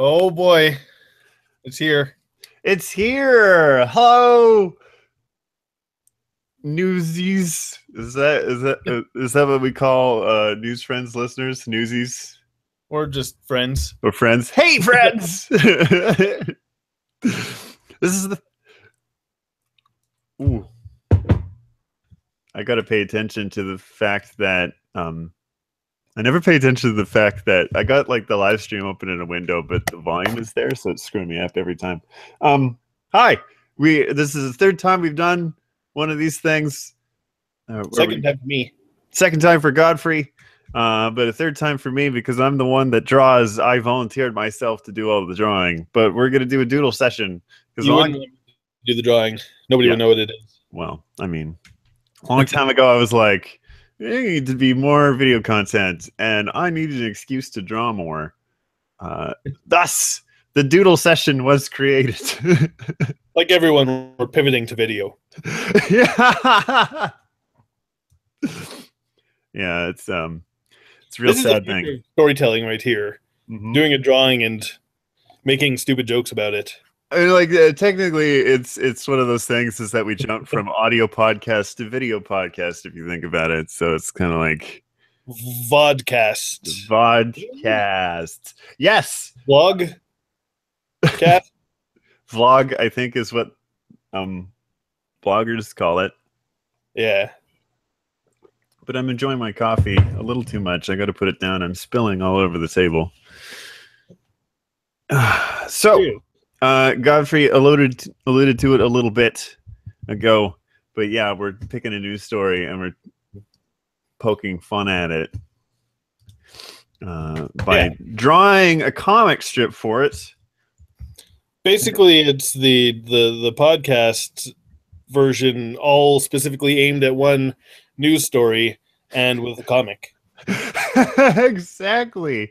Oh boy, it's here. It's here. Hello, Newsies. Is that what we call News Friends listeners? Newsies Or just friends. or friends? Hey, friends. This is the. Ooh. I got to pay attention to the fact that I never pay attention to the fact that I got like the live stream open in a window, but the volume is there, so it's screwing me up every time. Hi. This is the third time we've done one of these things. Second time for me. Second time for Godfrey, but a third time for me because I'm the one that draws. I volunteered myself to do all of the drawing, but we're gonna do a doodle session because You wouldn't do the drawing. Nobody would know what it is. Well, I mean, a long time ago, I was like, there need to be more video content, and I needed an excuse to draw more. Thus, the doodle session was created. Like everyone, we're pivoting to video. Yeah. Yeah, it's a real sad thing. Storytelling right here. Mm-hmm. Doing a drawing and making stupid jokes about it. I mean, like technically, it's one of those things is that we jump from audio podcast to video podcast. If you think about it, so it's kind of like vodcast. Yes, vlog. Cat. Vlog, I think, is what bloggers call it. Yeah. But I'm enjoying my coffee a little too much. I got to put it down. I'm spilling all over the table. So. Godfrey alluded to it a little bit ago, but yeah, we're picking a news story and we're poking fun at it by drawing a comic strip for it. Basically, it's the podcast version, all specifically aimed at one news story and with a comic. Exactly.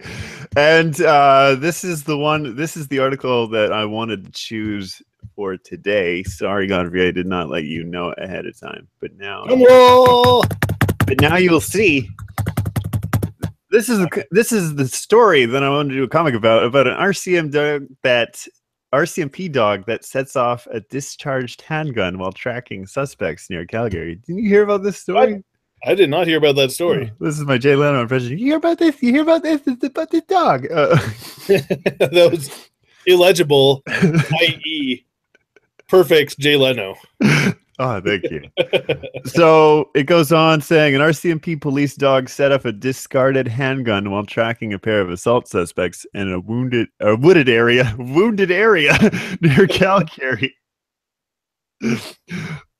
And this is the article that I wanted to choose for today. Sorry, Godfrey, I did not let you know ahead of time, but now you'll see. This is the story that I wanted to do a comic about an RCMP dog that sets off a discharged handgun while tracking suspects near Calgary. Didn't you hear about this story? I did not hear about that story. This is my Jay Leno impression. You hear about this? You hear about this? It's about this dog. That was illegible, i.e. perfect Jay Leno. Oh, thank you. So it goes on saying an RCMP police dog set off a discarded handgun while tracking a pair of assault suspects in a wounded area near Calgary.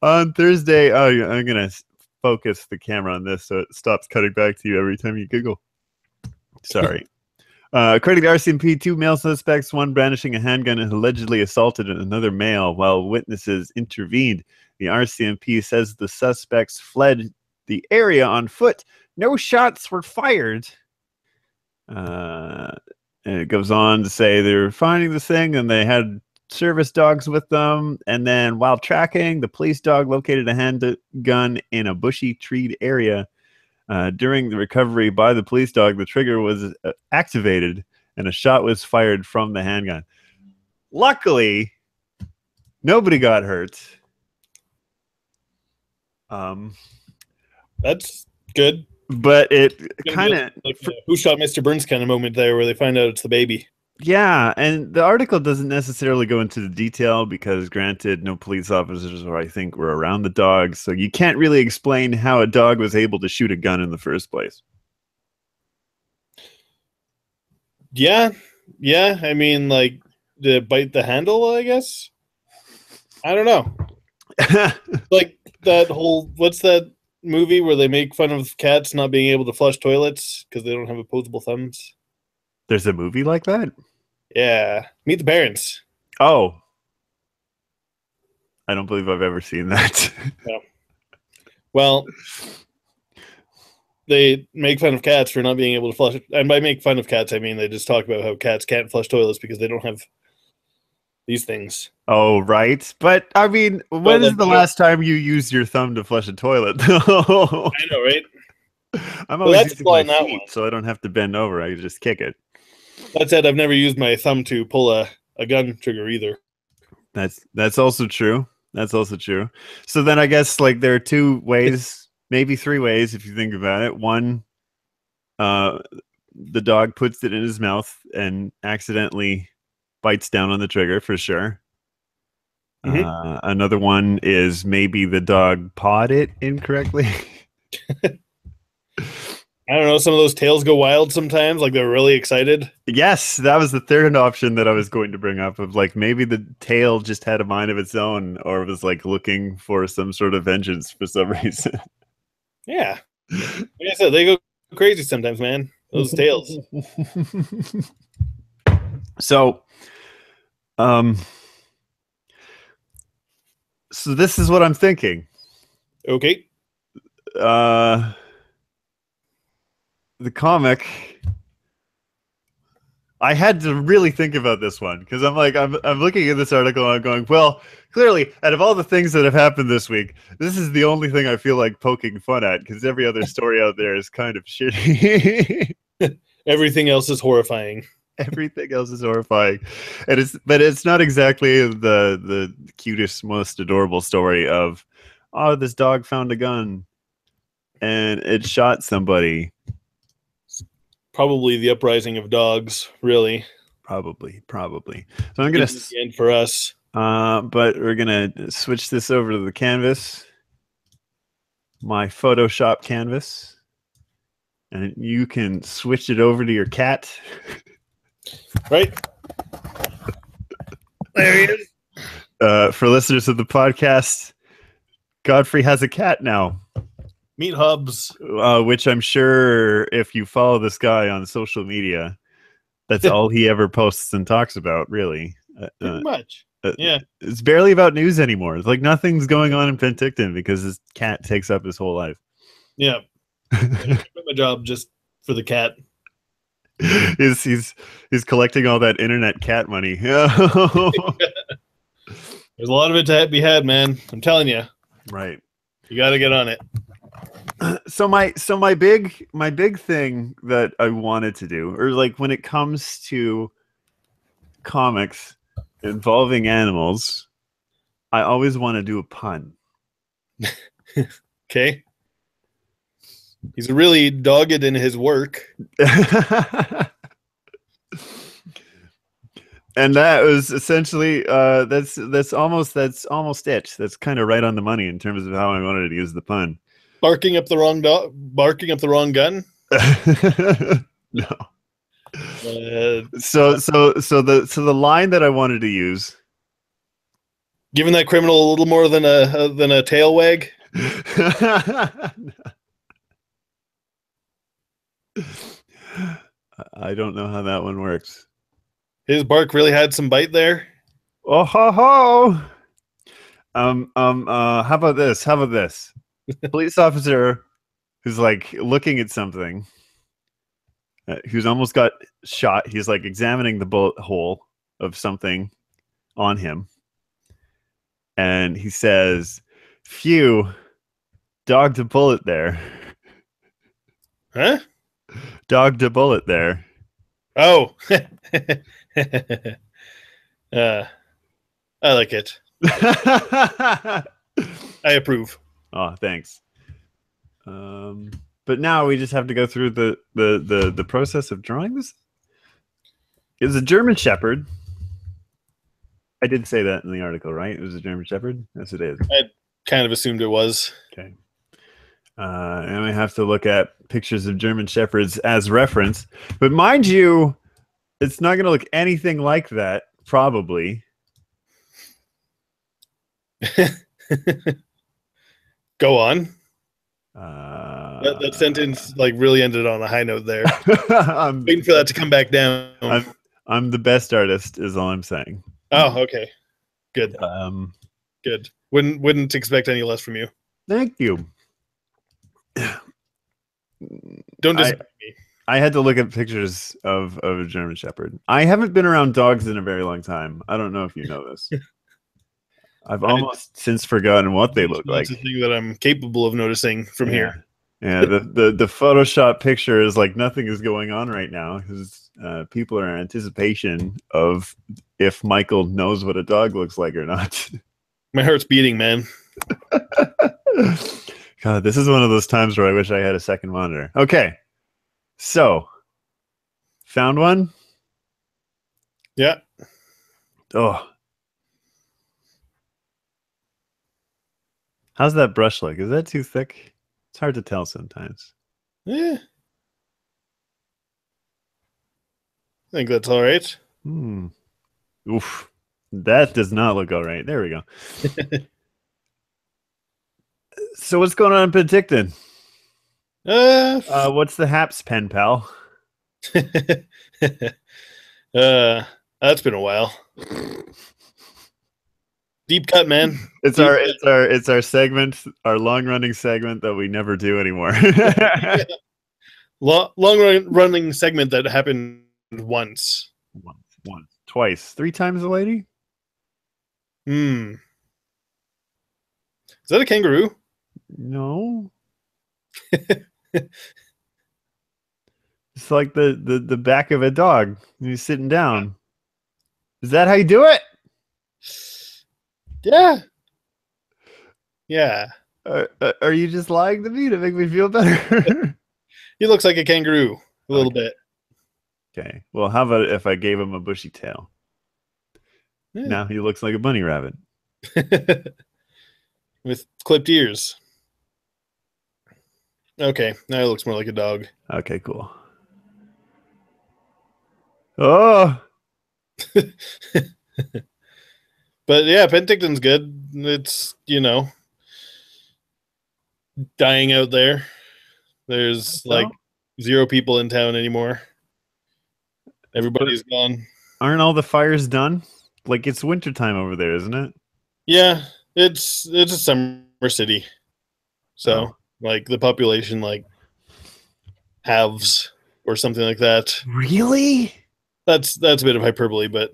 On Thursday, I'm gonna focus the camera on this so it stops cutting back to you every time you giggle. Sorry. According to RCMP, 2 male suspects, one brandishing a handgun, and allegedly assaulted another male while witnesses intervened. The RCMP says the suspects fled the area on foot. No shots were fired. And it goes on to say they were finding this thing and they had service dogs with them, and then while tracking, the police dog located a handgun in a bushy treed area. During the recovery by the police dog, the trigger was activated and a shot was fired from the handgun. Luckily, nobody got hurt. That's good. But it kind of like Who Shot Mr. Burns kind of moment there where they find out it's the baby. Yeah, and the article doesn't necessarily go into the detail because, granted, no police officers I think were around the dog, so you can't really explain how a dog was able to shoot a gun in the first place. Yeah. I mean, like, to bite the handle, I guess? I don't know. Like, that whole, what's that movie where they make fun of cats not being able to flush toilets because they don't have opposable thumbs? There's a movie like that? Yeah. Meet the Parents. Oh. I don't believe I've ever seen that. No. Well, they make fun of cats for not being able to flush. And by make fun of cats, I mean they just talk about how cats can't flush toilets because they don't have these things. Oh, right. But, I mean, when is the last time you used your thumb to flush a toilet? I know, right? I'm always using my feet, so I don't have to bend over. I can just kick it. That said, I've never used my thumb to pull a gun trigger either. That's also true. That's also true. So then I guess like there are two ways, maybe three ways if you think about it. One, the dog puts it in his mouth and accidentally bites down on the trigger for sure. Another one is maybe the dog pawed it incorrectly. I don't know. Some of those tails go wild sometimes, like they're really excited. Yes, that was the third option that I was going to bring up of like maybe the tail just had a mind of its own or was like looking for some sort of vengeance for some reason. Yeah. Like I said, they go crazy sometimes, man. Those tails. So, so this is what I'm thinking. Okay. The comic, I had to really think about this one because I'm like, I'm looking at this article and I'm going, well, clearly, out of all the things that have happened this week, this is the only thing I feel like poking fun at because every other story out there is kind of shitty. Everything else is horrifying. Everything else is horrifying, and it's not exactly the cutest, most adorable story of, oh, this dog found a gun and it shot somebody. Probably the uprising of dogs, really. Probably. So I'm gonna end for us. But we're gonna switch this over to the canvas, my Photoshop canvas, and you can switch it over to your cat. Right. There he is. For listeners of the podcast, Godfrey has a cat now. Meet Hubs. Which I'm sure if you follow this guy on social media, that's all he ever posts and talks about, really. Pretty much. Yeah. It's barely about news anymore. It's like nothing's going on in Penticton because his cat takes up his whole life. Yeah. I quit my job just for the cat. He's collecting all that internet cat money. There's a lot of it to be had, man. I'm telling you. Right. You got to get on it. So my big thing that I wanted to do, or like when it comes to comics involving animals, I always want to do a pun. Okay. He's really dogged in his work. And that was essentially that's almost it. That's kind of right on the money in terms of how I wanted to use the pun. Barking up the wrong dog, barking up the wrong gun. No. So the line that I wanted to use, giving that criminal a little more than a tail wag. I don't know how that one works. His bark really had some bite there. Oh ho ho! How about this? Police officer who's like looking at something, who's almost got shot. He's like examining the bullet hole of something on him, and he says, "Phew, dogged a bullet there." Huh? Dogged a bullet there. Oh. I like it. I approve. Oh, thanks. But now we just have to go through the process of drawing this. It's a German Shepherd. I did say that in the article, right? It was a German Shepherd? Yes, it is. I kind of assumed it was. Okay. And I have to look at pictures of German Shepherds as reference. But mind you, it's not going to look anything like that, probably. Go on. That sentence like really ended on a high note there. I'm waiting for that to come back down. I'm the best artist, is all I'm saying. Oh, okay. Good. Good. Wouldn't expect any less from you. Thank you. Don't disappoint me. I had to look at pictures of a German Shepherd. I haven't been around dogs in a very long time. I don't know if you know this. I've almost since forgotten what they look like. That's the thing that I'm capable of noticing from here. Yeah, the Photoshop picture is like nothing is going on right now because people are in anticipation of if Michael knows what a dog looks like or not. My heart's beating, man. God, this is one of those times where I wish I had a second monitor. Okay, so found one. Yeah. Oh, how's that brush look? Is that too thick? It's hard to tell sometimes. Yeah. I think that's all right. Oof. That does not look all right. There we go. So what's going on in Penticton? What's the Haps pen pal? That's been a while. Deep cut, man. It's our segment, our long running segment that we never do anymore. Long running segment that happened once, twice, 3 times a lady. Is that a kangaroo? No. It's like the back of a dog. He's sitting down. Is that how you do it? Yeah. Yeah. Are you just lying to me to make me feel better? He looks like a kangaroo a little bit. Okay. Well, how about if I gave him a bushy tail? Yeah. Now he looks like a bunny rabbit. With clipped ears. Okay. Now he looks more like a dog. Okay, cool. Oh. But yeah, Penticton's good. It's, dying out there. There's like 0 people in town anymore. Everybody's gone. Aren't all the fires done? Like, it's wintertime over there, isn't it? Yeah, it's a summer city. So like the population like halves or something like that. Really? That's a bit of hyperbole, but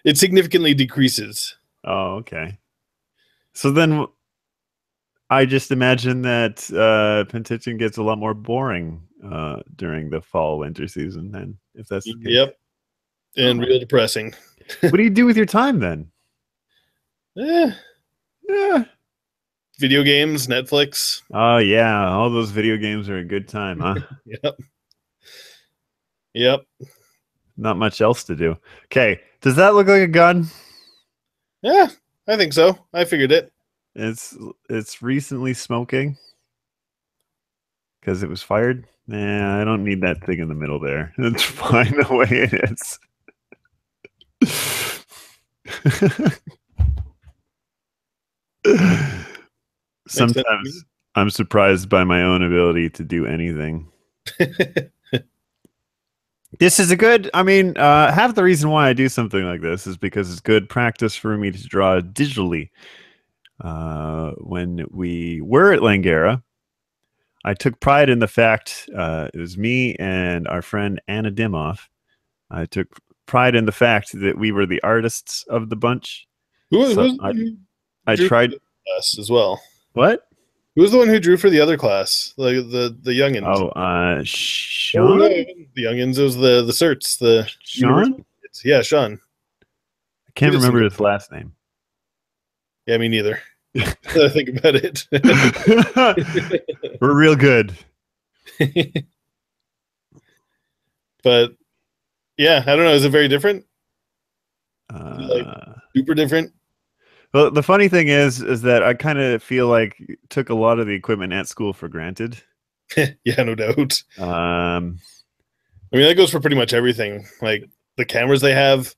it significantly decreases. Oh, okay. So then I just imagine that Penticton gets a lot more boring during the fall winter season then, if that's the case. Yep. And real depressing. What do you do with your time then? Yeah. Video games, Netflix. Oh yeah, all those video games are a good time, huh? Yep. Not much else to do. Okay, does that look like a gun? Yeah, I think so. I figured it. It's recently smoking because it was fired. Nah, I don't need that thing in the middle there. It's fine the way it is. Sometimes I'm surprised by my own ability to do anything. This is half the reason why I do something like this is because it's good practice for me to draw digitally. When we were at Langara, I took pride in the fact, it was me and our friend Anna Dimoff. I took pride in the fact that we were the artists of the bunch. I tried us as well. What? Who was the one who drew for the other class? The youngins. Sean? The youngins. It was the certs. The Sean? Yeah, Sean. I can't remember his last name. Yeah, me neither. I think about it. We're real good. But yeah, I don't know. Is it very different? Super different? Well, the funny thing is that I kind of feel like took a lot of the equipment at school for granted. Yeah, no doubt. That goes for pretty much everything. Like the cameras they have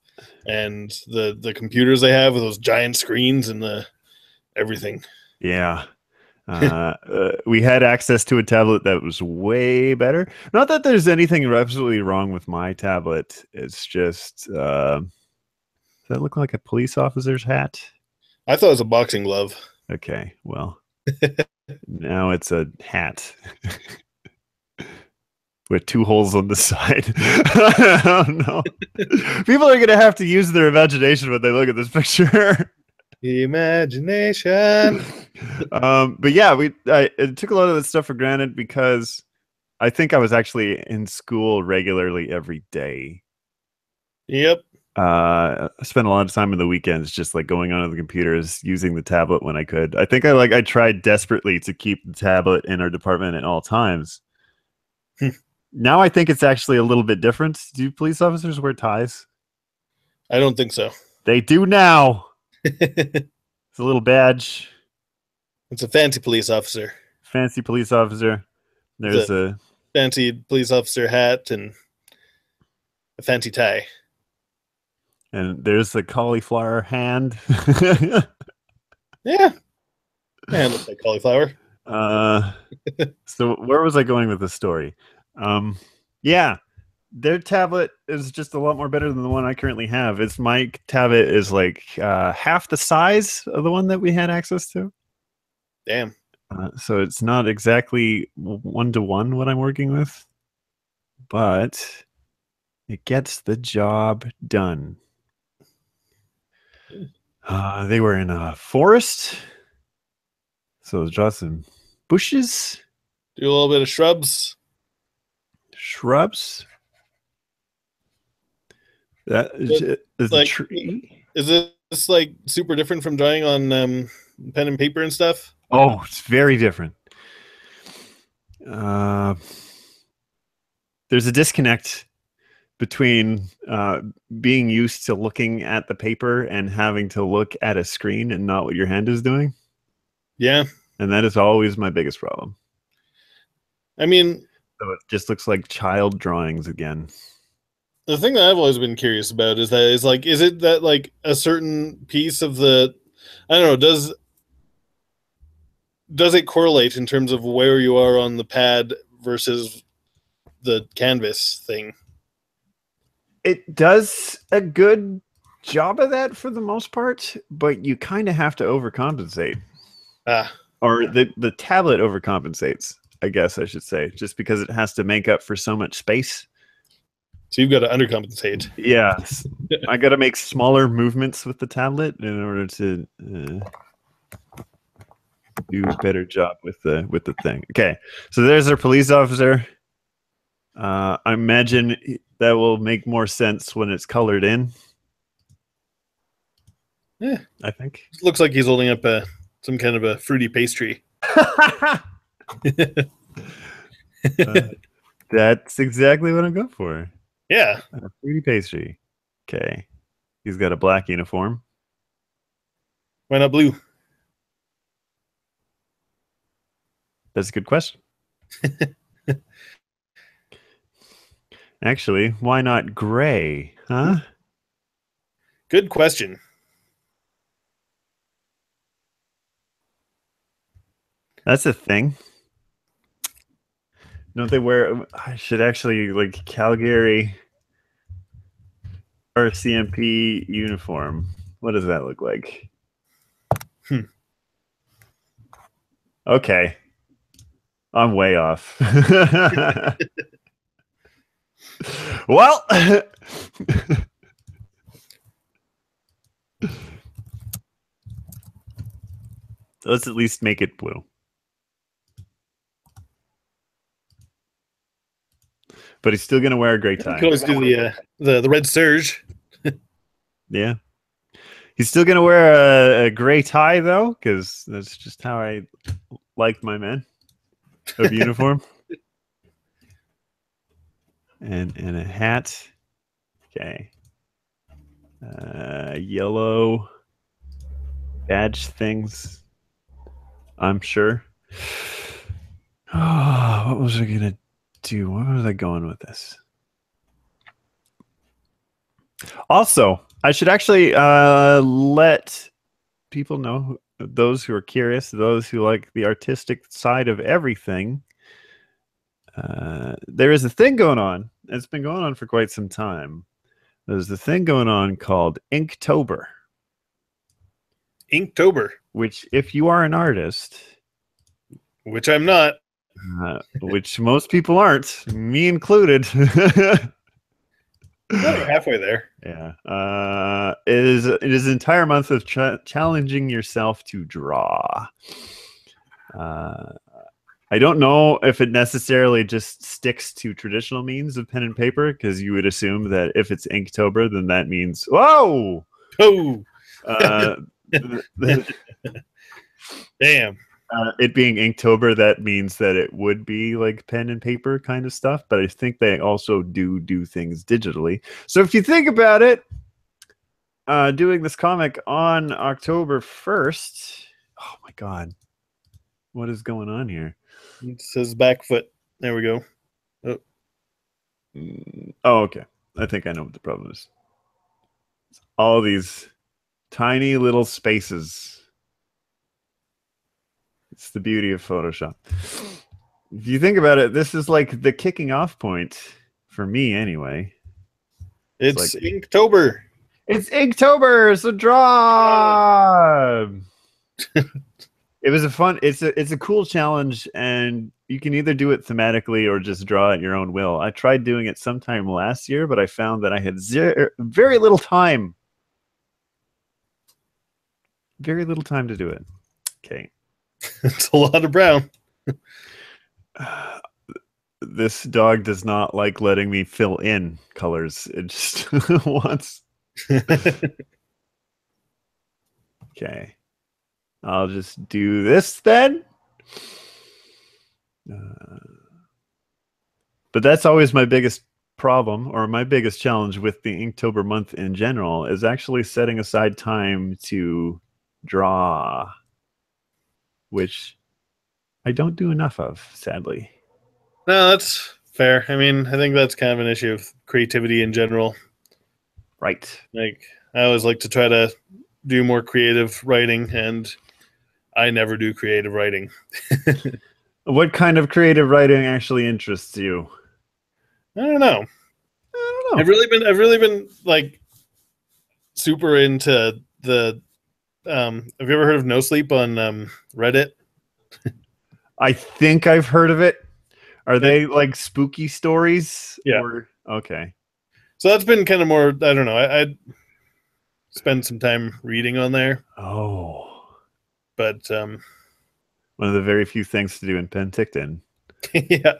and the computers they have with those giant screens and the everything. Yeah. We had access to a tablet that was way better. Not that there's anything absolutely wrong with my tablet. It's just, does that look like a police officer's hat? I thought it was a boxing glove. Okay, well, now it's a hat with 2 holes on the side. I don't know. People are going to have to use their imagination when they look at this picture. Imagination. But yeah, it took a lot of this stuff for granted because I think I was actually in school regularly every day. Yep. I spent a lot of time in the weekends just like going onto the computers, using the tablet when I could. I think I tried desperately to keep the tablet in our department at all times. Now I think it's actually a little bit different. Do police officers wear ties? I don't think so. They do now. It's It's a little badge. a fancy police officer. Fancy police officer. There's a fancy police officer hat and a fancy tie. And there's the cauliflower hand. Yeah. Man, looks like cauliflower. So where was I going with the story? Yeah, their tablet is just a lot more better than the one I currently have. My tablet is like half the size of the one that we had access to. Damn. So it's not exactly 1-to-1 what I'm working with, but it gets the job done. They were in a forest, so draw some bushes. Do a little bit of shrubs. That is like, a tree. Is this like super different from drawing on pen and paper and stuff? Oh, it's very different. There's a disconnect between being used to looking at the paper and having to look at a screen and not what your hand is doing. Yeah. And that is always my biggest problem. I mean, so it just looks like child drawings again. The thing that I've always been curious about is it that like a certain piece of the, I don't know, does it correlate in terms of where you are on the pad versus the canvas thing? It does a good job of that for the most part, but you kind of have to overcompensate. Or the tablet overcompensates, I guess I should say, just because it has to make up for so much space. So you've got to undercompensate. Yeah. I got to make smaller movements with the tablet in order to do a better job with the thing. Okay. So there's our police officer. I imagine that will make more sense when it's colored in. Yeah. I think. It looks like he's holding up some kind of a fruity pastry. That's exactly what I'm going for. Yeah. A fruity pastry. Okay. He's got a black uniform. Why not blue? That's a good question. Actually, why not gray? Huh? Good question. That's a thing. Don't they wear? I should actually like Calgary or CMP uniform. What does that look like? Okay. I'm way off. Well, let's at least make it blue. But he's still gonna wear a gray tie. You can always do the red serge. Yeah. He's still gonna wear a gray tie though, because that's just how I like my men of uniform. And a hat. Okay. Yellow badge things. I'm sure. Oh, what was I gonna do? Where was I going with this? Also, I should actually let people know, those who are curious, those who like the artistic side of everything. There is a thing going on. It's been going on for quite some time. There's a thing going on called Inktober. Inktober. Which, if you are an artist... Which I'm not. Which most people aren't, me included. Well, you're halfway there. Yeah. It is an entire month of challenging yourself to draw. Uh, I don't know if it necessarily just sticks to traditional means of pen and paper, because you would assume that if it's Inktober, then that means whoa. Oh, Uh, damn. it being Inktober, that means that it would be like pen and paper kind of stuff. But I think they also do things digitally. So if you think about it, doing this comic on October 1st. Oh my God. What is going on here? It says back foot. There we go. Oh, okay. I think I know what the problem is. It's all these tiny little spaces. It's the beauty of Photoshop. If you think about it, this is like the kicking off point for me anyway. It's like, Inktober. It's Inktober, so draw. It's a cool challenge, and you can either do it thematically or just draw at your own will. I tried doing it sometime last year, but I found that I had very little time. Very little time to do it. Okay. It's a lot of brown. This dog does not like letting me fill in colors. It just wants. Okay. I'll just do this then. But that's always my biggest problem, or my biggest challenge with the Inktober month in general, is actually setting aside time to draw, which I don't do enough of, sadly. No, that's fair. I mean, I think that's kind of an issue of creativity in general. Right. Like, I always like to try to do more creative writing, and I never do creative writing. What kind of creative writing actually interests you? I don't know. I've really been like super into the. Have you ever heard of No Sleep on Reddit? I think I've heard of it. Are they like spooky stories? Yeah. Okay. So that's been kind of more. I don't know. I spend some time reading on there. Oh. But one of the very few things to do in Penticton. Yeah.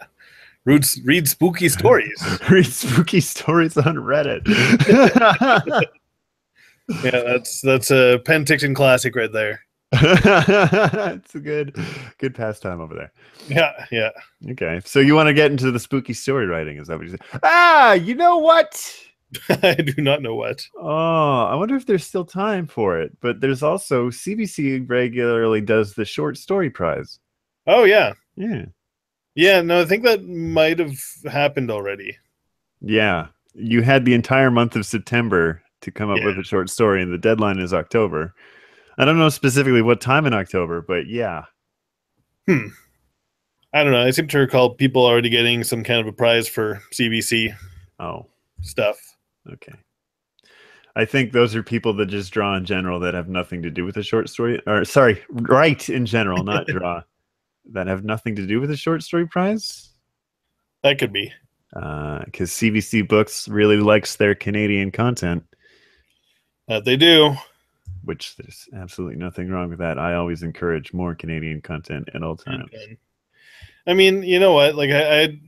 Read spooky stories. Read spooky stories on Reddit. Yeah, that's a Penticton classic right there. It's a good pastime over there. Yeah. Okay, so you want to get into the spooky story writing? Is that what you said? Ah, you know what? I do not know what. Oh, I wonder if there's still time for it. But there's also CBC regularly does the short story prize. Oh yeah. Yeah. No, I think that might have happened already. Yeah, you had the entire month of September to come up with a short story, and the deadline is October. I don't know specifically what time in October, but yeah. I don't know. I seem to recall people already getting some kind of a prize for CBC stuff. Okay. I think those are people that just draw in general that have nothing to do with a short story. Or sorry, write in general, not draw. That have nothing to do with a short story prize? That could be. Because CBC Books really likes their Canadian content. They do. Which there's absolutely nothing wrong with that. I always encourage more Canadian content at all times. I mean, you know what? Like I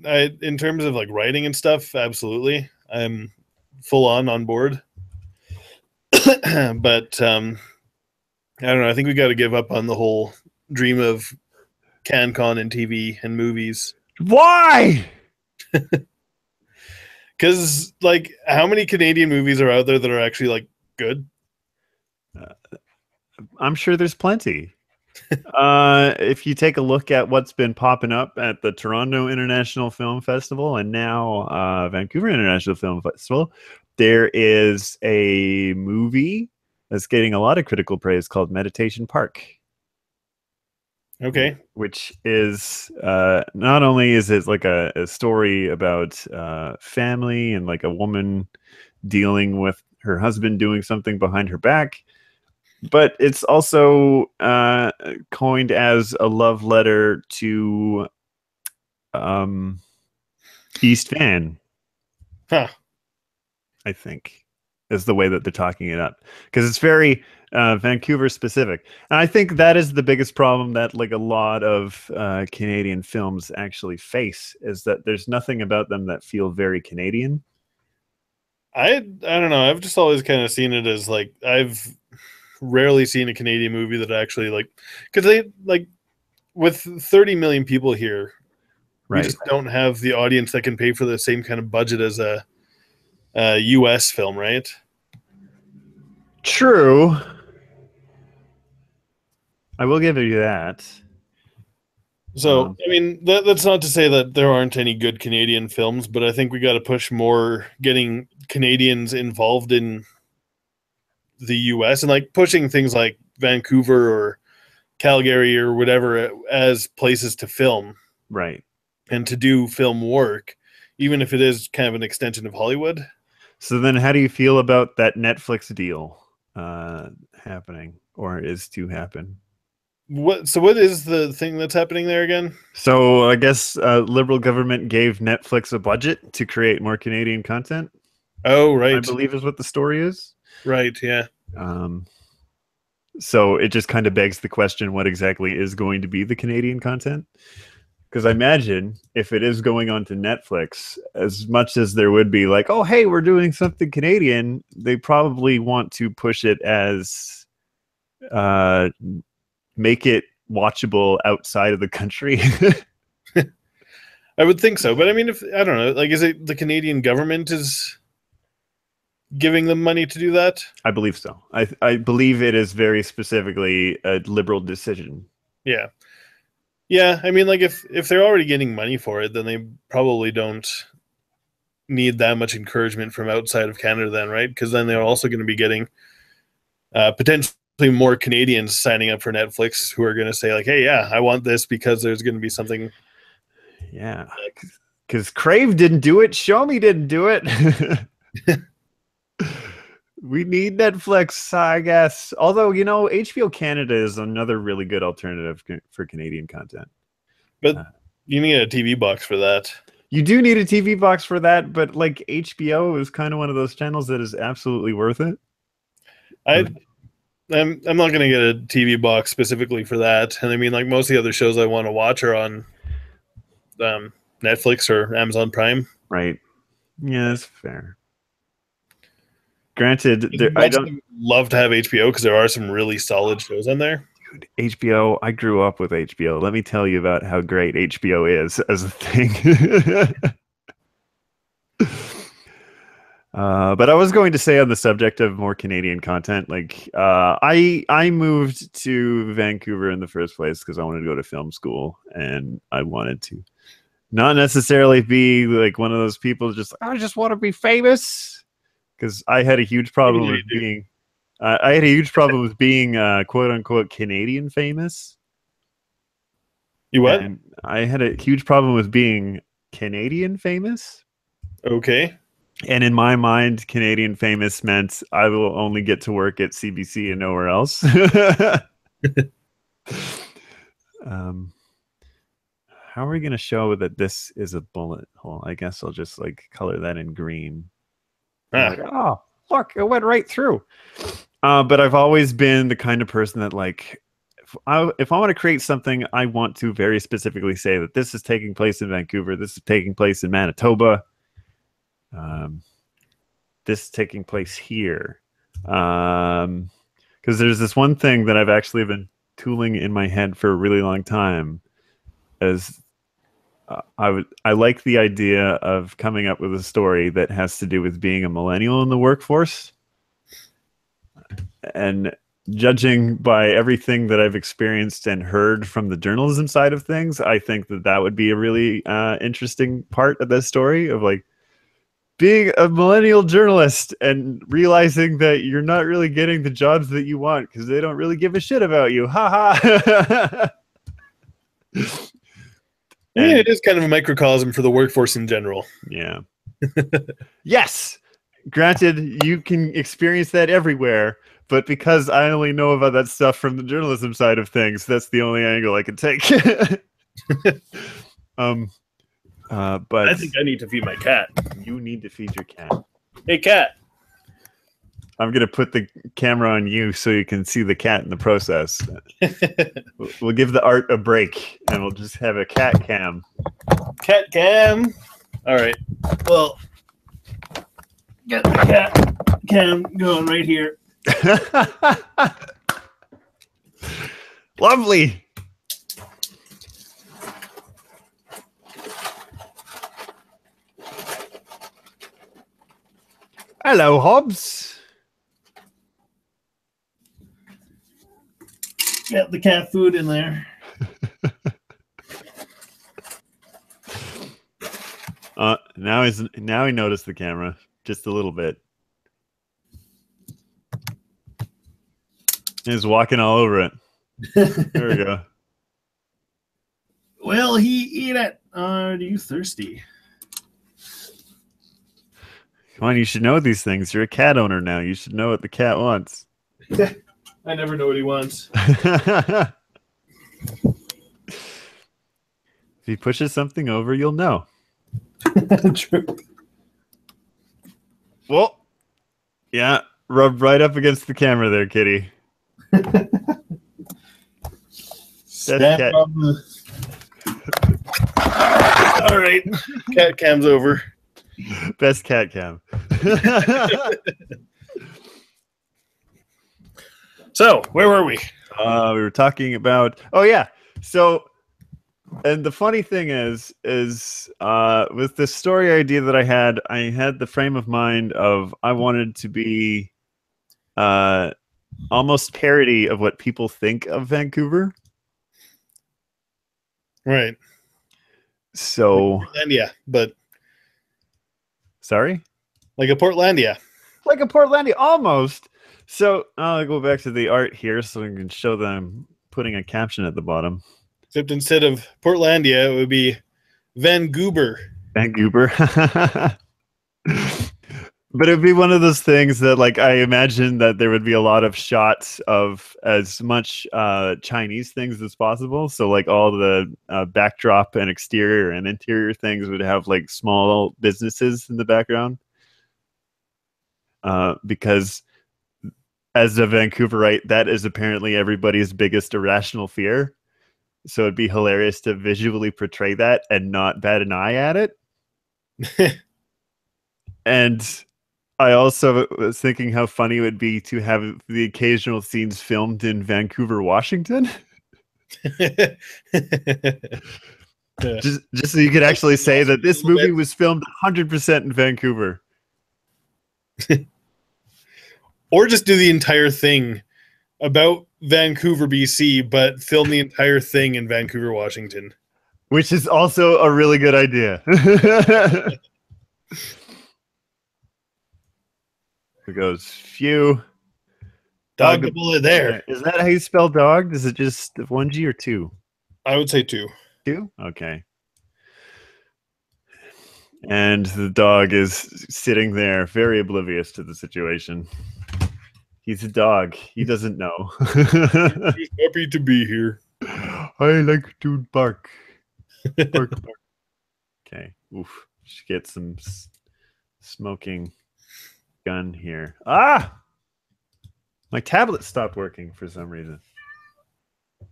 in terms of like writing and stuff, absolutely. I'm full on board. But I don't know. I think we got to give up on the whole dream of CanCon and TV and movies. Why? Because like, how many Canadian movies are out there that are actually like good? I'm sure there's plenty. If you take a look at what's been popping up at the Toronto International Film Festival and now Vancouver International Film Festival, there is a movie that's getting a lot of critical praise called Meditation Park. Okay. Which is not only is it like a story about family and like a woman dealing with her husband doing something behind her back, but it's also coined as a love letter to East Van. Huh. I think, is the way that they're talking it up, because it's very Vancouver specific. And I think that is the biggest problem that like a lot of Canadian films actually face, is that there's nothing about them that feel very Canadian. I don't know. I've just always kind of seen it as like I've rarely seen a Canadian movie that actually like, because they like with 30 million people here, we Right. just don't have the audience that can pay for the same kind of budget as a US film, right? True. I will give you that. So, I mean, that's not to say that there aren't any good Canadian films, but I think we got to push more getting Canadians involved in the US and like pushing things like Vancouver or Calgary or whatever as places to film Right. and to do film work, even if it is kind of an extension of Hollywood. So then how do you feel about that Netflix deal happening, or is to happen? What is the thing that's happening there again? So I guess liberal government gave Netflix a budget to create more Canadian content. Oh, I right. believe is what the story is. Right, yeah. So it just kind of begs the question, what exactly is going to be the Canadian content? Because I imagine if it is going on to Netflix, as much as there would be like, oh, hey, we're doing something Canadian, they probably want to push it as make it watchable outside of the country. I would think so. But I mean, if I don't know, like, is it the Canadian government is giving them money to do that? I believe so. I believe it is very specifically a liberal decision. Yeah. Yeah, I mean, like if they're already getting money for it, then they probably don't need that much encouragement from outside of Canada, then, right? Because then they're also going to be getting potentially more Canadians signing up for Netflix who are going to say like, "Hey, yeah, I want this because there's going to be something." Yeah, because Crave didn't do it. Show Me didn't do it. We need Netflix, I guess. Although, you know, HBO Canada is another really good alternative for Canadian content. But you need a TV box for that. You do need a TV box for that, but like HBO is kind of one of those channels that is absolutely worth it. I'm not going to get a TV box specifically for that. And I mean, like most of the other shows I want to watch are on Netflix or Amazon Prime. Right. Yeah, that's fair. Granted, I don't love to have HBO because there are some really solid shows on there. Dude, HBO, I grew up with HBO. Let me tell you about how great HBO is as a thing. But I was going to say on the subject of more Canadian content, like I moved to Vancouver in the first place because I wanted to go to film school, and I wanted to not necessarily be like one of those people just I just want to be famous. Because I had a huge problem with being, I had a huge problem with being quote unquote Canadian famous. You what? And I had a huge problem with being Canadian famous. Okay. And in my mind, Canadian famous meant I will only get to work at CBC and nowhere else. How are we going to show that this is a bullet hole? I guess I'll just like color that in green. Like, oh, look, it went right through. But I've always been the kind of person that, like, if I want to create something, I want to very specifically say that this is taking place in Vancouver, this is taking place in Manitoba, this is taking place here. Because there's this one thing that I've actually been tooling in my head for a really long time, as I like the idea of coming up with a story that has to do with being a millennial in the workforce. And judging by everything that I've experienced and heard from the journalism side of things, I think that that would be a really interesting part of this story of like being a millennial journalist and realizing that you're not really getting the jobs that you want because they don't really give a shit about you. Ha ha. Yeah, it is kind of a microcosm for the workforce in general. Yeah. Yes. Granted, you can experience that everywhere, but because I only know about that stuff from the journalism side of things, that's the only angle I can take. But I think I need to feed my cat. You need to feed your cat. Hey, cat. I'm gonna put the camera on you so you can see the cat in the process. We'll give the art a break, and we'll just have a cat cam. Cat cam. All right. Well, get the cat cam going right here. Lovely. Hello, Hobbs. Get the cat food in there. Now he noticed the camera just a little bit. He's walking all over it. There we go. Well, he eat it. Are you thirsty? Come on, you should know these things. You're a cat owner now. You should know what the cat wants. I never know what he wants. If he pushes something over, you'll know. True. Well, yeah, rub right up against the camera there, kitty. Cat. All right, cat cam's over. Best cat cam. So, where were we? We were talking about. Oh yeah. So, and the funny thing is with the story idea that I had the frame of mind of I wanted to be almost parody of what people think of Vancouver. Right. So, like Portlandia, but sorry, like a Portlandia, like a Portlandia, almost. So I'll go back to the art here so we can show them putting a caption at the bottom. Except instead of Portlandia, it would be Van Goober. Van Goober. But it'd be one of those things that, like, I imagine that there would be a lot of shots of as much Chinese things as possible. So, like, all the backdrop and exterior and interior things would have, like, small businesses in the background. Because as a Vancouverite, that is apparently everybody's biggest irrational fear. So it'd be hilarious to visually portray that and not bat an eye at it. And I also was thinking how funny it would be to have the occasional scenes filmed in Vancouver, Washington. just so you could actually say that this movie was filmed 100% in Vancouver. Or just do the entire thing about Vancouver, BC, but film the entire thing in Vancouver, Washington. Which is also a really good idea. It goes, phew. Dog the bullet there. Is that how you spell dog? Is it just 1G or 2? I would say 2. 2? Okay. And the dog is sitting there, very oblivious to the situation. He's a dog. He doesn't know. He's happy to be here. I like to bark. Bark, bark. Okay. Oof. Should get some smoking gun here. Ah! My tablet stopped working for some reason.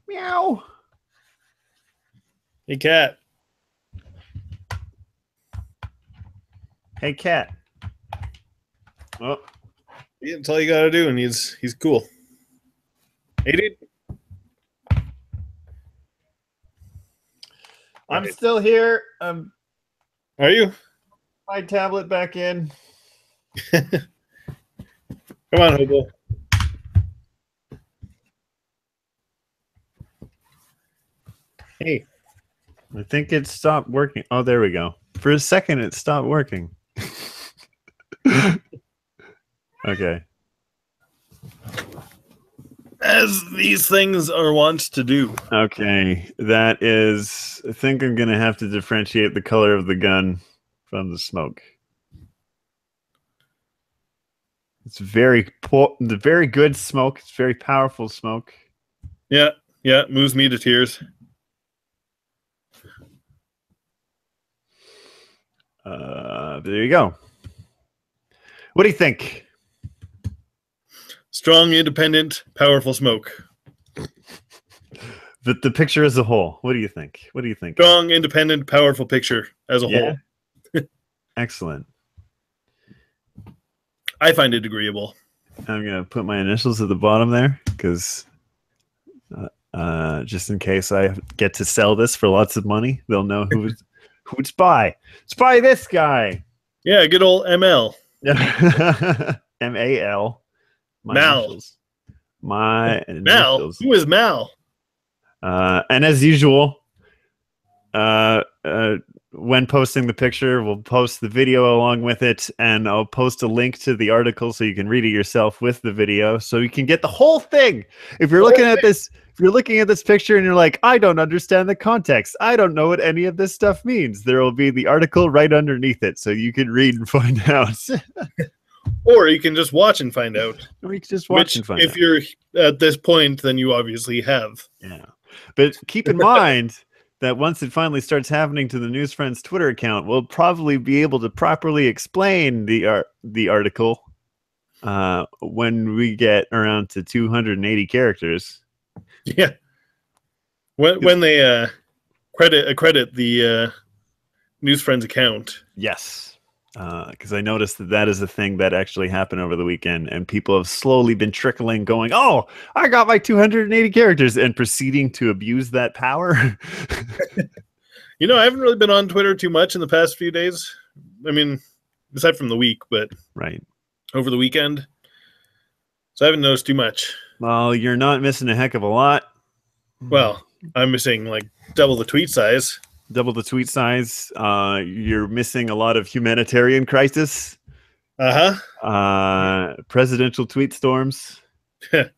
Meow. Hey, cat. Hey, cat. Oh. Yeah, that's all you gotta do, and he's cool. Hey, dude. I'm still here. Are you? My tablet back in. Come on, Hobo. Hey. I think it stopped working. Oh, there we go. For a second, it stopped working. Okay. As these things are wont to do. Okay. That is... I think I'm going to have to differentiate the color of the gun from the smoke. It's very good smoke. It's very powerful smoke. Yeah. Yeah. Moves me to tears. There you go. What do you think? Strong, independent, powerful smoke. The picture as a whole. What do you think? What do you think? Strong, independent, powerful picture as a whole. Excellent. I find it agreeable. I'm going to put my initials at the bottom there because just in case I get to sell this for lots of money, they'll know who'd spy. Spy this guy. Yeah, good old ML. MAL. My Mal. initials. My Mal? initials. Who is Mal? And as usual, when posting the picture, we'll post the video along with it, and I'll post a link to the article so you can read it yourself with the video, so you can get the whole thing. If you're looking at this picture and you're like, I don't understand the context, I don't know what any of this stuff means, there will be the article right underneath it, so you can read and find out. Or you can just watch and find out. Or you can just watch and find out. If you're at this point, then you obviously have. Yeah, but keep in mind that once it finally starts happening to the News Friends Twitter account, we'll probably be able to properly explain the article when we get around to 280 characters. Yeah. When they credit the News Friends account. Yes. Because I noticed that is a thing that actually happened over the weekend, and people have slowly been trickling, going, "Oh, I got my 280 characters," and proceeding to abuse that power. I haven't really been on Twitter too much in the past few days. I mean, aside from the week, but right over the weekend, so I haven't noticed too much. Well, you're not missing a heck of a lot. Well, I'm missing like double the tweet size. Double the tweet size. You're missing a lot of humanitarian crisis. Presidential tweet storms. Yeah.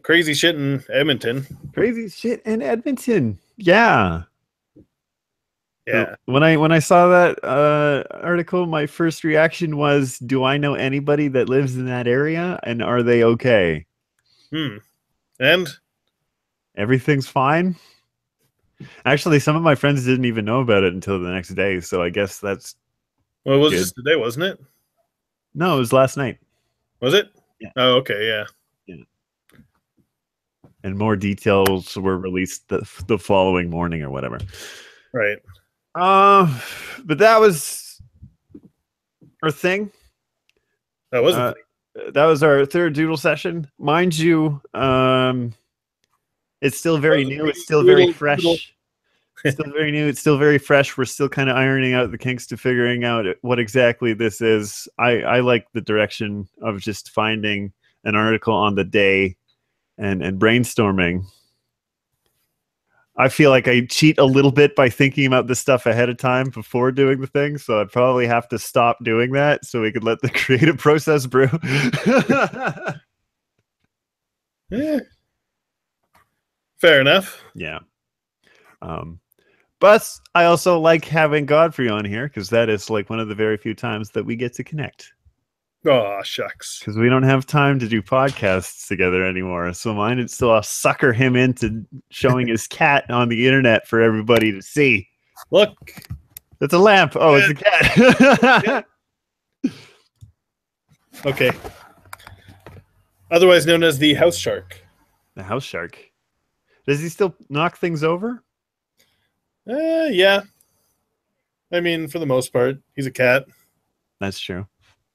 Crazy shit in Edmonton. Crazy shit in Edmonton. Yeah. Yeah. When I saw that article, my first reaction was, do I know anybody that lives in that area, and are they okay? And everything's fine. Actually, some of my friends didn't even know about it until the next day, so I guess that's well, it was good. just today, wasn't it? No, it was last night. Was it? Yeah. Oh, okay, yeah. And more details were released the following morning or whatever. Right. But that was our thing. That was that was our third doodle session. Mind you, it's still very new. It's still very fresh. It's still very new. It's still very fresh. We're still kind of ironing out the kinks to figuring out what exactly this is. I like the direction of just finding an article on the day and brainstorming. I feel like I cheat a little bit by thinking about this stuff ahead of time before doing the thing, so I'd probably have to stop doing that so we could let the creative process brew. Yeah. Fair enough. Yeah. But I also like having Godfrey on here because that is like one of the very few times that we get to connect. Oh, shucks. Because we don't have time to do podcasts together anymore. So mine is still, I'll sucker him into showing his cat on the internet for everybody to see. Look. It's a lamp. Oh, it's a cat. Okay. Otherwise known as the house shark. The house shark. Does he still knock things over? Yeah. I mean, for the most part, he's a cat. That's true.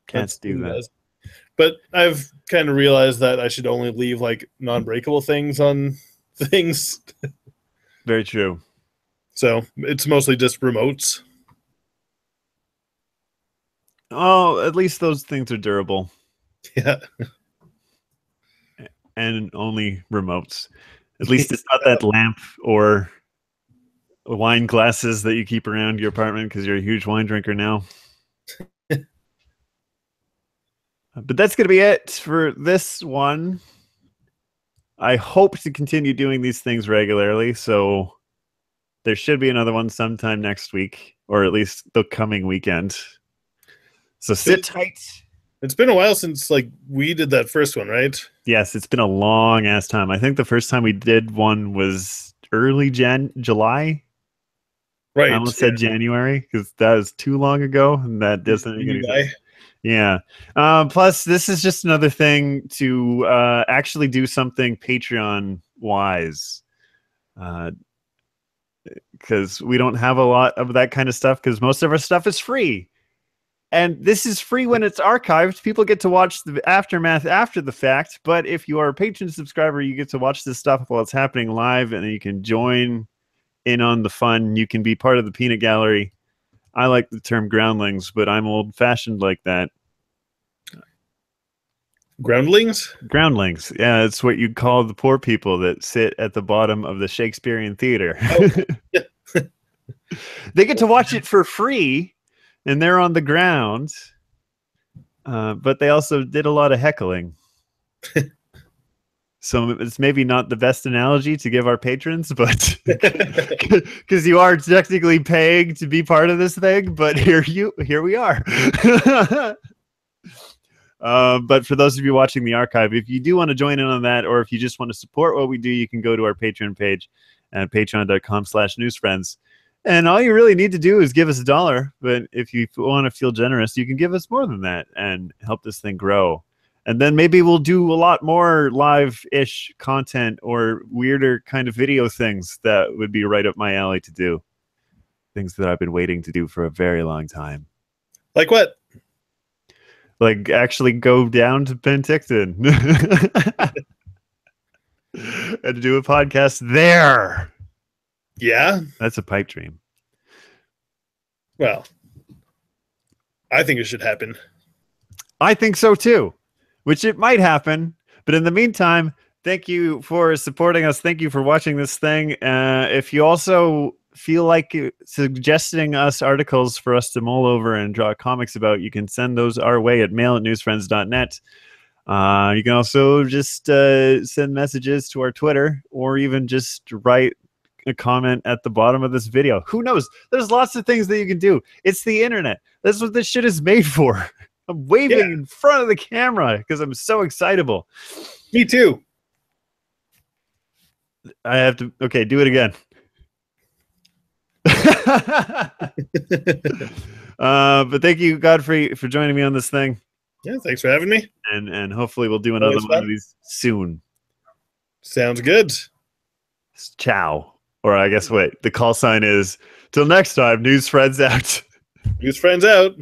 Cats do that. Does. But I've kind of realized that I should only leave like non-breakable things on things. Very true. So it's mostly just remotes. Oh, at least those things are durable. Yeah. And only remotes. At least it's not that lamp or wine glasses that you keep around your apartment because you're a huge wine drinker now. But that's going to be it for this one. I hope to continue doing these things regularly, so there should be another one sometime next week, or at least the coming weekend. So sit tight. It's been a while since like we did that first one, right? Yes, it's been a long ass time. I think the first time we did one was early July. Right. I almost said January because that was too long ago, and that doesn't make any sense. Yeah. Plus, this is just another thing to actually do something Patreon wise, because we don't have a lot of that kind of stuff because most of our stuff is free. And this is free when it's archived. People get to watch the aftermath after the fact. But if you are a patron subscriber, you get to watch this stuff while it's happening live, and you can join in on the fun. You can be part of the peanut gallery. I like the term groundlings, but I'm old-fashioned like that. Groundlings? Groundlings. Yeah, it's what you call the poor people that sit at the bottom of the Shakespearean theater. Oh. They get to watch it for free, and they're on the ground, but they also did a lot of heckling. So it's maybe not the best analogy to give our patrons, but because you are technically paying to be part of this thing, but here we are. But for those of you watching the archive, if you do want to join in on that, or if you just want to support what we do, you can go to our Patreon page at patreon.com/newsfriends. And all you really need to do is give us $1. But if you want to feel generous, you can give us more than that and help this thing grow. And then maybe we'll do a lot more live-ish content or weirder kind of video things that would be right up my alley to do. Things that I've been waiting to do for a very long time. Like what? Like actually go down to Penticton and do a podcast there. Yeah. That's a pipe dream. Well, I think it should happen. I think so too, which it might happen. But in the meantime, thank you for supporting us. Thank you for watching this thing. If you also feel like suggesting us articles for us to mull over and draw comics about, you can send those our way at mail@newsfriends.net. You can also just send messages to our Twitter, or even just write a comment at the bottom of this video. Who knows? There's lots of things that you can do. It's the internet. That's what this shit is made for. I'm waving in front of the camera because I'm so excitable. Me too. I have to. Okay, do it again. But thank you, Godfrey, for joining me on this thing. Yeah, thanks for having me. And hopefully we'll do another one of these soon. Sounds good. Ciao. Or I guess wait, the call sign is till next time, News Friends out. News Friends out.